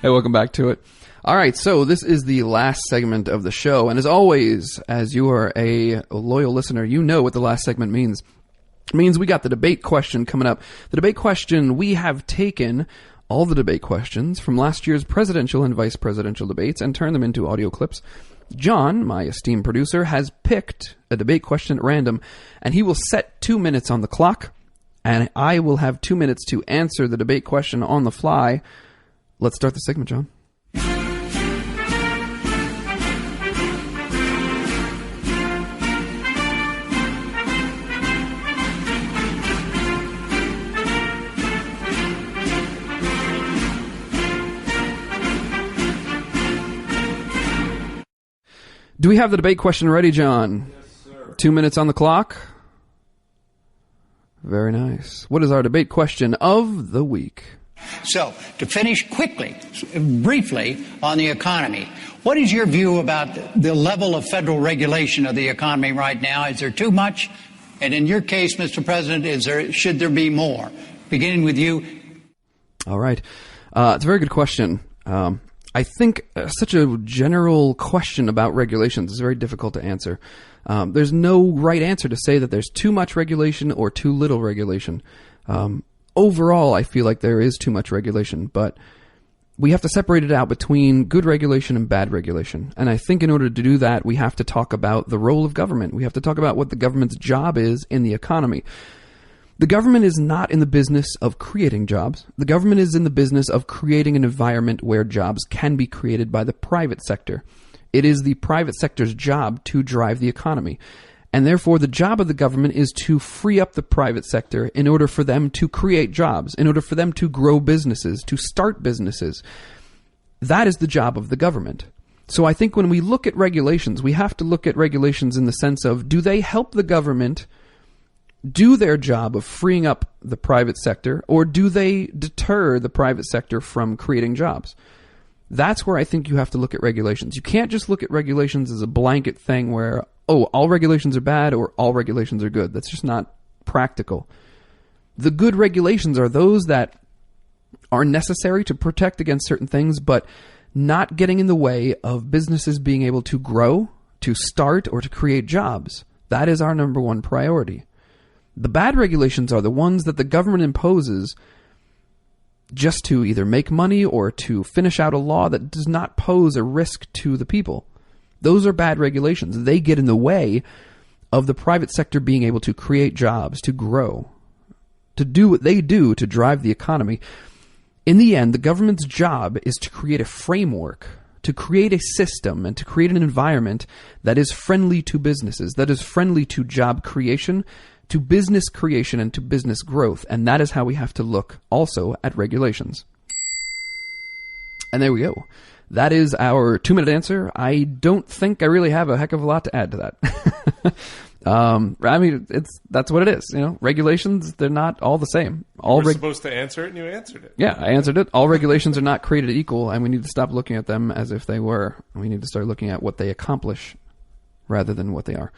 Hey, welcome back to it. All right, so this is the last segment of the show, and as always, as you are a loyal listener, you know what the last segment means. It means we got the debate question coming up. The debate question, we have taken all the debate questions from last year's presidential and vice presidential debates and turned them into audio clips. John, my esteemed producer, has picked a debate question at random, and he will set 2 minutes on the clock, and I will have 2 minutes to answer the debate question on the fly. Let's start the segment, John. Do we have the debate question ready, John? Yes, sir. 2 minutes on the clock. Very nice. What is our debate question of the week? So, to finish quickly, briefly, on the economy, what is your view about the level of federal regulation of the economy right now? Is there too much? And in your case, Mr. President, should there be more? Beginning with you. All right. It's a very good question. I think such a general question about regulations is very difficult to answer. There's no right answer to say that there's too much regulation or too little regulation. Overall, I feel like there is too much regulation, but we have to separate it out between good regulation and bad regulation. And I think in order to do that, we have to talk about the role of government. We have to talk about what the government's job is in the economy. The government is not in the business of creating jobs. The government is in the business of creating an environment where jobs can be created by the private sector. It is the private sector's job to drive the economy. And therefore, the job of the government is to free up the private sector in order for them to create jobs, in order for them to grow businesses, to start businesses. That is the job of the government. So I think when we look at regulations, we have to look at regulations in the sense of, do they help the government do their job of freeing up the private sector, or do they deter the private sector from creating jobs? That's where I think you have to look at regulations. You can't just look at regulations as a blanket thing where, oh, all regulations are bad or all regulations are good. That's just not practical. The good regulations are those that are necessary to protect against certain things, but not getting in the way of businesses being able to grow, to start, or to create jobs. That is our number one priority. The bad regulations are the ones that the government imposes just to either make money or to finish out a law that does not pose a risk to the people. Those are bad regulations. They get in the way of the private sector being able to create jobs, to grow, to do what they do to drive the economy. In the end, the government's job is to create a framework, to create a system, and to create an environment that is friendly to businesses, that is friendly to job creation, to business creation, and to business growth. And that is how we have to look also at regulations. And there we go. That is our 2-minute answer. I don't think I really have a heck of a lot to add to that. I mean, that's what it is. You know, regulations, they're not all the same. We're supposed to answer it, and you answered it. Yeah, I answered it. All regulations are not created equal, and we need to stop looking at them as if they were. We need to start looking at what they accomplish rather than what they are.